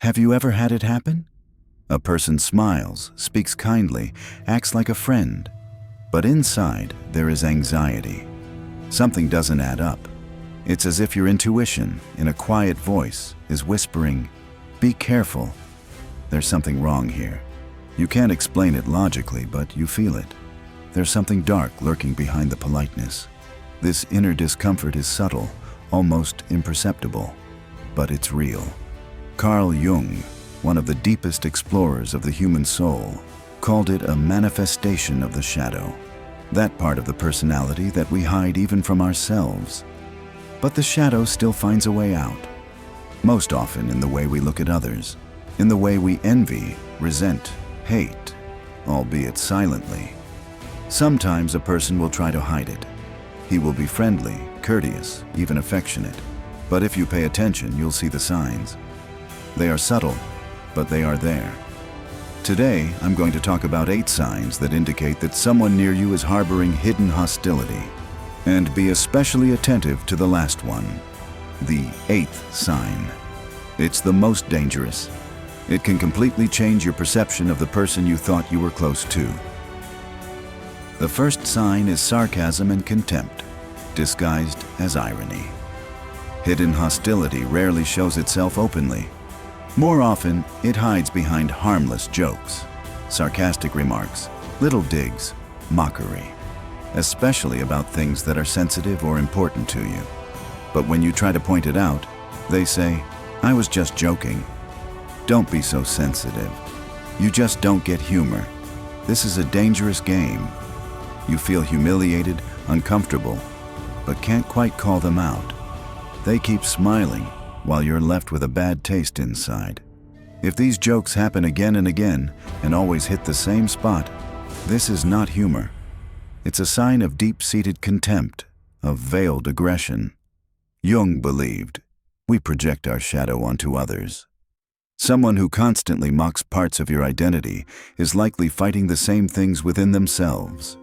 Have you ever had it happen? A person smiles, speaks kindly, acts like a friend, but inside there is anxiety. Something doesn't add up. It's as if your intuition, in a quiet voice, is whispering, "Be careful. There's something wrong here." You can't explain it logically, but you feel it. There's something dark lurking behind the politeness. This inner discomfort is subtle, almost imperceptible, but it's real. Carl Jung, one of the deepest explorers of the human soul, called it a manifestation of the shadow, that part of the personality that we hide even from ourselves. But the shadow still finds a way out, most often in the way we look at others, in the way we envy, resent, hate, albeit silently. Sometimes a person will try to hide it. He will be friendly, courteous, even affectionate. But if you pay attention, you'll see the signs. They are subtle, but they are there. Today, I'm going to talk about 8 signs that indicate that someone near you is harboring hidden hostility. And be especially attentive to the last one, the 8th sign. It's the most dangerous. It can completely change your perception of the person you thought you were close to. The first sign is sarcasm and contempt, disguised as irony. Hidden hostility rarely shows itself openly. More often, it hides behind harmless jokes, sarcastic remarks, little digs, mockery, especially about things that are sensitive or important to you. But when you try to point it out, they say, "I was just joking." Don't be so sensitive. You just don't get humor. This is a dangerous game. You feel humiliated, uncomfortable, but can't quite call them out. They keep smiling while you're left with a bad taste inside. If these jokes happen again and again and always hit the same spot, this is not humor. It's a sign of deep-seated contempt, of veiled aggression. Jung believed, we project our shadow onto others. Someone who constantly mocks parts of your identity is likely fighting the same things within themselves,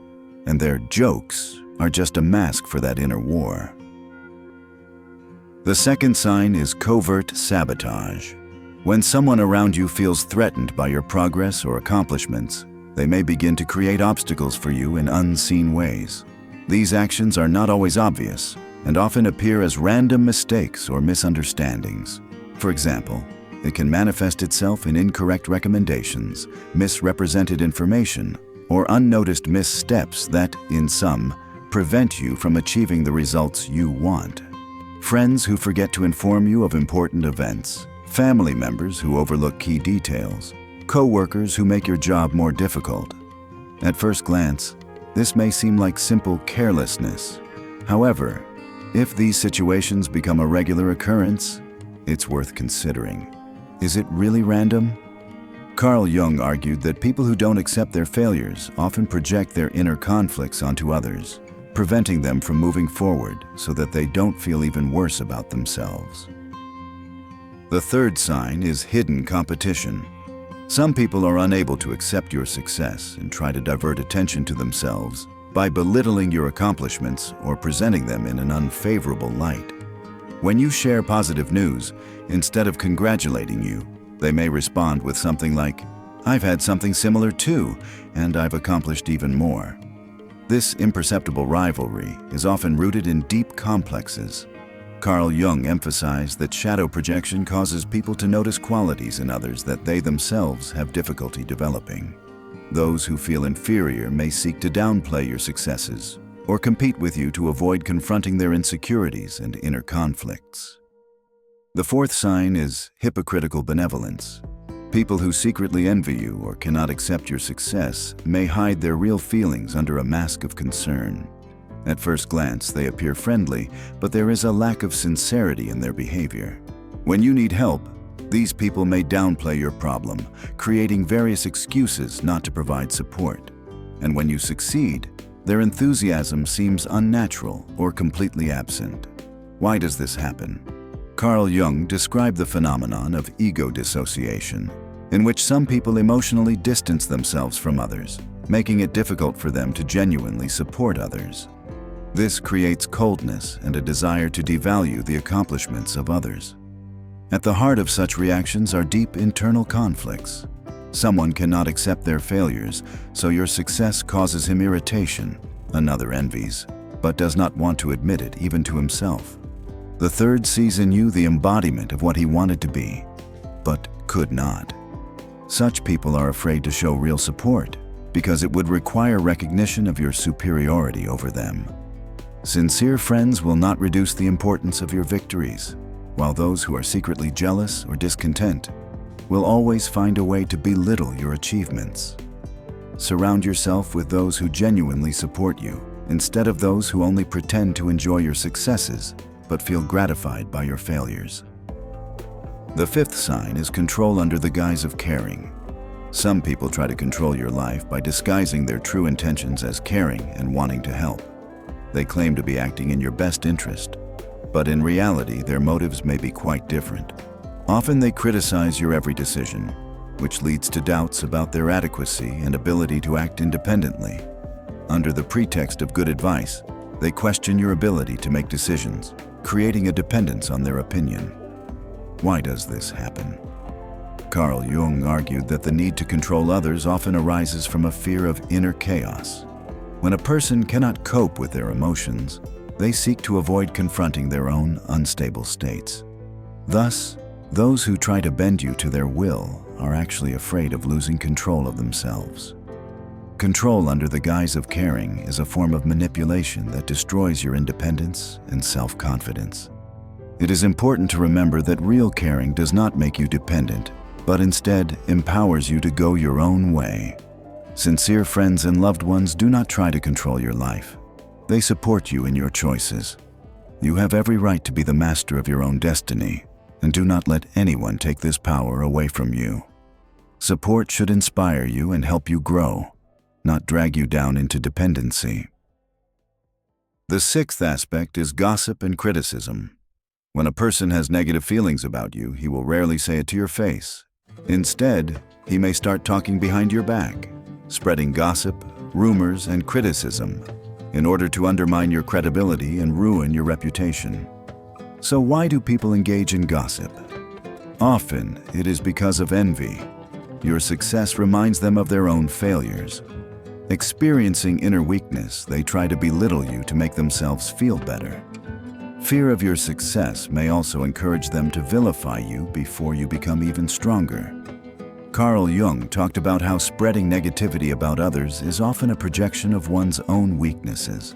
and their jokes are just a mask for that inner war. The second sign is covert sabotage. When someone around you feels threatened by your progress or accomplishments, they may begin to create obstacles for you in unseen ways. These actions are not always obvious and often appear as random mistakes or misunderstandings. For example, it can manifest itself in incorrect recommendations, misrepresented information, or unnoticed missteps that, in some, prevent you from achieving the results you want. Friends who forget to inform you of important events, family members who overlook key details, co-workers who make your job more difficult. At first glance, this may seem like simple carelessness. However, if these situations become a regular occurrence, it's worth considering. Is it really random? Carl Jung argued that people who don't accept their failures often project their inner conflicts onto others, preventing them from moving forward so that they don't feel even worse about themselves. The third sign is hidden competition. Some people are unable to accept your success and try to divert attention to themselves by belittling your accomplishments or presenting them in an unfavorable light. When you share positive news, instead of congratulating you, they may respond with something like, "I've had something similar too, and I've accomplished even more." This imperceptible rivalry is often rooted in deep complexes. Carl Jung emphasized that shadow projection causes people to notice qualities in others that they themselves have difficulty developing. Those who feel inferior may seek to downplay your successes or compete with you to avoid confronting their insecurities and inner conflicts. The fourth sign is hypocritical benevolence. People who secretly envy you or cannot accept your success may hide their real feelings under a mask of concern. At first glance, they appear friendly, but there is a lack of sincerity in their behavior. When you need help, these people may downplay your problem, creating various excuses not to provide support. And when you succeed, their enthusiasm seems unnatural or completely absent. Why does this happen? Carl Jung described the phenomenon of ego dissociation, in which some people emotionally distance themselves from others, making it difficult for them to genuinely support others. This creates coldness and a desire to devalue the accomplishments of others. At the heart of such reactions are deep internal conflicts. Someone cannot accept their failures, so your success causes him irritation. Another envies, but does not want to admit it even to himself. The third sees in you the embodiment of what he wanted to be, but could not. Such people are afraid to show real support because it would require recognition of your superiority over them. Sincere friends will not reduce the importance of your victories, while those who are secretly jealous or discontent will always find a way to belittle your achievements. Surround yourself with those who genuinely support you, instead of those who only pretend to enjoy your successes but feel gratified by your failures. The fifth sign is control under the guise of caring. Some people try to control your life by disguising their true intentions as caring and wanting to help. They claim to be acting in your best interest, but in reality, their motives may be quite different. Often they criticize your every decision, which leads to doubts about their adequacy and ability to act independently. Under the pretext of good advice, they question your ability to make decisions, creating a dependence on their opinion. Why does this happen? Carl Jung argued that the need to control others often arises from a fear of inner chaos. When a person cannot cope with their emotions, they seek to avoid confronting their own unstable states. Thus, those who try to bend you to their will are actually afraid of losing control of themselves. Control under the guise of caring is a form of manipulation that destroys your independence and self-confidence. It is important to remember that real caring does not make you dependent, but instead empowers you to go your own way. Sincere friends and loved ones do not try to control your life. They support you in your choices. You have every right to be the master of your own destiny, and do not let anyone take this power away from you. Support should inspire you and help you grow, not drag you down into dependency. The sixth aspect is gossip and criticism. When a person has negative feelings about you, he will rarely say it to your face. Instead, he may start talking behind your back, spreading gossip, rumors, and criticism in order to undermine your credibility and ruin your reputation. So why do people engage in gossip? Often, it is because of envy. Your success reminds them of their own failures. Experiencing inner weakness, they try to belittle you to make themselves feel better. Fear of your success may also encourage them to vilify you before you become even stronger. Carl Jung talked about how spreading negativity about others is often a projection of one's own weaknesses.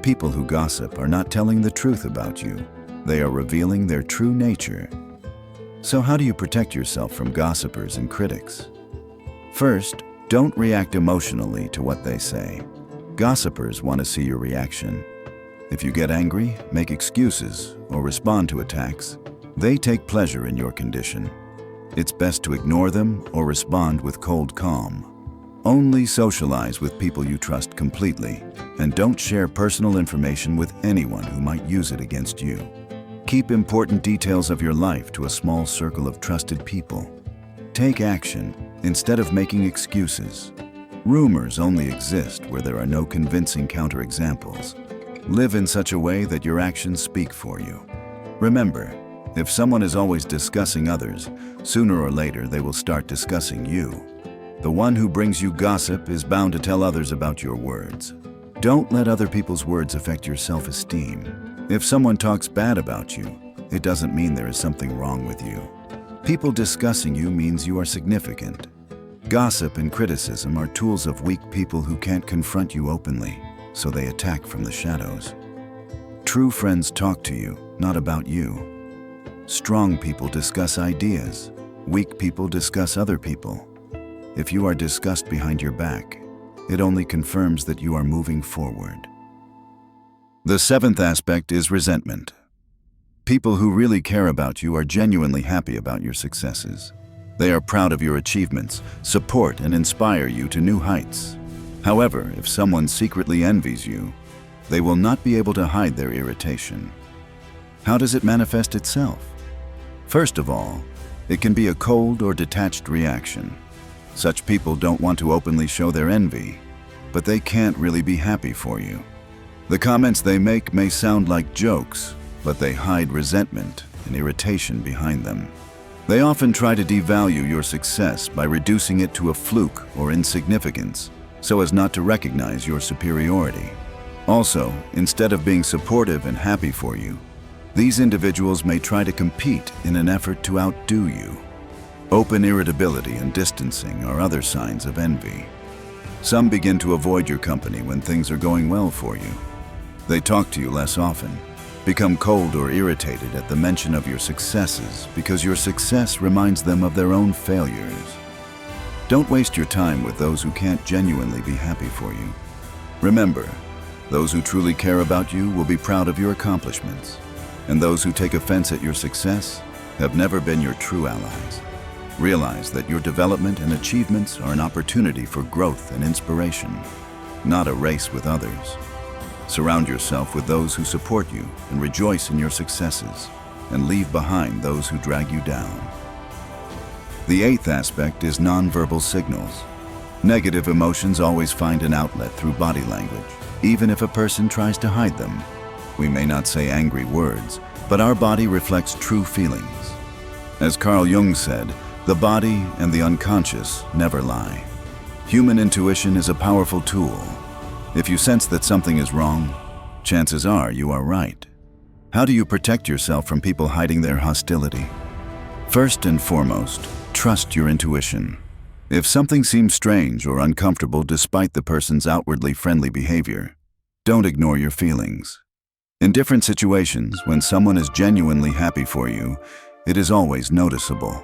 People who gossip are not telling the truth about you. They are revealing their true nature. So how do you protect yourself from gossipers and critics? First, don't react emotionally to what they say. Gossipers want to see your reaction. If you get angry, make excuses, or respond to attacks, they take pleasure in your condition. It's best to ignore them or respond with cold calm. Only socialize with people you trust completely, and don't share personal information with anyone who might use it against you. Keep important details of your life to a small circle of trusted people. Take action instead of making excuses. Rumors only exist where there are no convincing counterexamples. Live in such a way that your actions speak for you. Remember, if someone is always discussing others, sooner or later they will start discussing you. The one who brings you gossip is bound to tell others about your words. Don't let other people's words affect your self-esteem. If someone talks bad about you, it doesn't mean there is something wrong with you. People discussing you means you are significant. Gossip and criticism are tools of weak people who can't confront you openly, so they attack from the shadows. True friends talk to you, not about you. Strong people discuss ideas. Weak people discuss other people. If you are discussed behind your back, it only confirms that you are moving forward. The seventh aspect is resentment. People who really care about you are genuinely happy about your successes. They are proud of your achievements, support and inspire you to new heights. However, if someone secretly envies you, they will not be able to hide their irritation. How does it manifest itself? First of all, it can be a cold or detached reaction. Such people don't want to openly show their envy, but they can't really be happy for you. The comments they make may sound like jokes, but they hide resentment and irritation behind them. They often try to devalue your success by reducing it to a fluke or insignificance, so as not to recognize your superiority. Also, instead of being supportive and happy for you, these individuals may try to compete in an effort to outdo you. Open irritability and distancing are other signs of envy. Some begin to avoid your company when things are going well for you. They talk to you less often, become cold or irritated at the mention of your successes because your success reminds them of their own failures. Don't waste your time with those who can't genuinely be happy for you. Remember, those who truly care about you will be proud of your accomplishments, and those who take offense at your success have never been your true allies. Realize that your development and achievements are an opportunity for growth and inspiration, not a race with others. Surround yourself with those who support you and rejoice in your successes, and leave behind those who drag you down. The eighth aspect is nonverbal signals. Negative emotions always find an outlet through body language, even if a person tries to hide them. We may not say angry words, but our body reflects true feelings. As Carl Jung said, the body and the unconscious never lie. Human intuition is a powerful tool. If you sense that something is wrong, chances are you are right. How do you protect yourself from people hiding their hostility? First and foremost, trust your intuition. If something seems strange or uncomfortable despite the person's outwardly friendly behavior, don't ignore your feelings. In different situations, when someone is genuinely happy for you, it is always noticeable.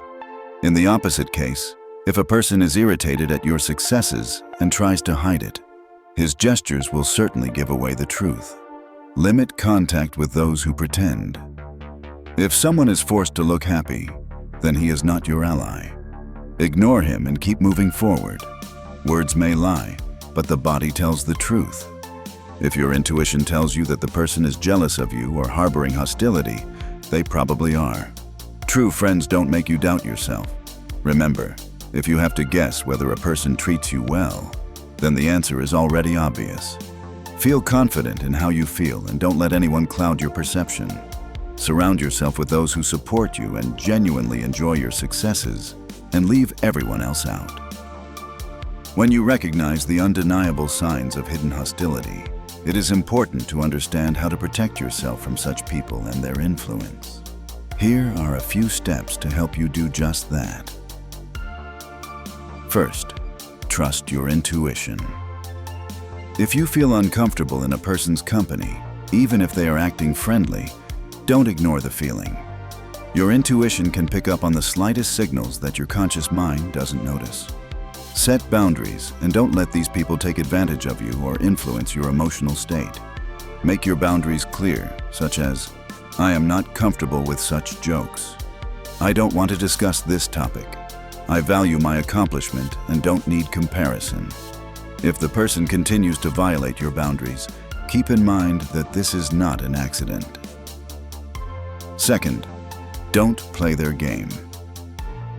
In the opposite case, if a person is irritated at your successes and tries to hide it, his gestures will certainly give away the truth. Limit contact with those who pretend. If someone is forced to look happy, then he is not your ally. Ignore him and keep moving forward. Words may lie, but the body tells the truth. If your intuition tells you that the person is jealous of you or harboring hostility, they probably are. True friends don't make you doubt yourself. Remember, if you have to guess whether a person treats you well, then the answer is already obvious. Feel confident in how you feel and don't let anyone cloud your perception. Surround yourself with those who support you and genuinely enjoy your successes, and leave everyone else out. When you recognize the undeniable signs of hidden hostility, it is important to understand how to protect yourself from such people and their influence. Here are a few steps to help you do just that. First, trust your intuition. If you feel uncomfortable in a person's company, even if they are acting friendly, don't ignore the feeling. Your intuition can pick up on the slightest signals that your conscious mind doesn't notice. Set boundaries and don't let these people take advantage of you or influence your emotional state. Make your boundaries clear, such as, "I am not comfortable with such jokes. I don't want to discuss this topic. I value my accomplishment and don't need comparison." If the person continues to violate your boundaries, keep in mind that this is not an accident. Second, don't play their game.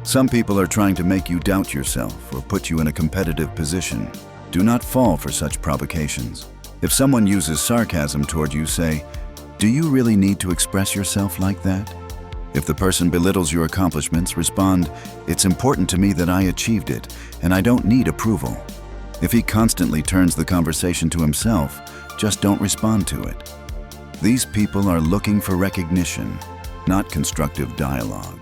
Some people are trying to make you doubt yourself or put you in a competitive position. Do not fall for such provocations. If someone uses sarcasm toward you, say, "Do you really need to express yourself like that?" If the person belittles your accomplishments, respond, "It's important to me that I achieved it, and I don't need approval." If he constantly turns the conversation to himself, just don't respond to it. These people are looking for recognition, not constructive dialogue.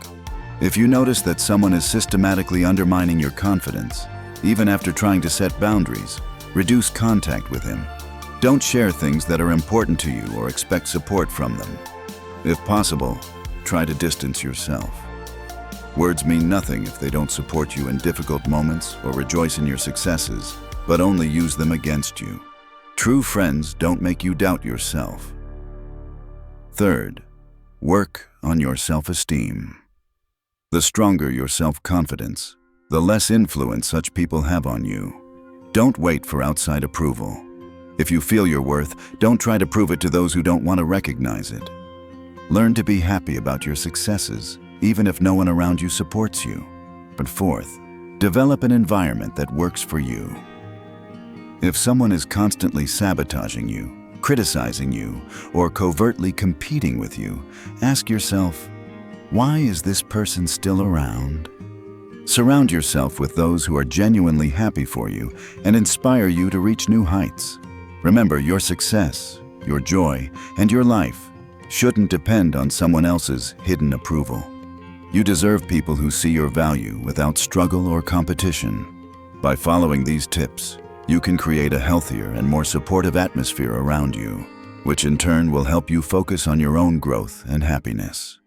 If you notice that someone is systematically undermining your confidence, even after trying to set boundaries, reduce contact with him. Don't share things that are important to you or expect support from them. If possible, try to distance yourself. Words mean nothing if they don't support you in difficult moments or rejoice in your successes, but only use them against you. True friends don't make you doubt yourself. Third, work on your self-esteem. The stronger your self-confidence, the less influence such people have on you. Don't wait for outside approval. If you feel your worth, don't try to prove it to those who don't want to recognize it. Learn to be happy about your successes, even if no one around you supports you. But fourth, develop an environment that works for you. If someone is constantly sabotaging you, criticizing you, or covertly competing with you, ask yourself, Why is this person still around? Surround yourself with those who are genuinely happy for you and inspire you to reach new heights. Remember, your success, your joy, and your life shouldn't depend on someone else's hidden approval. You deserve people who see your value without struggle or competition. By following these tips, you can create a healthier and more supportive atmosphere around you, which in turn will help you focus on your own growth and happiness.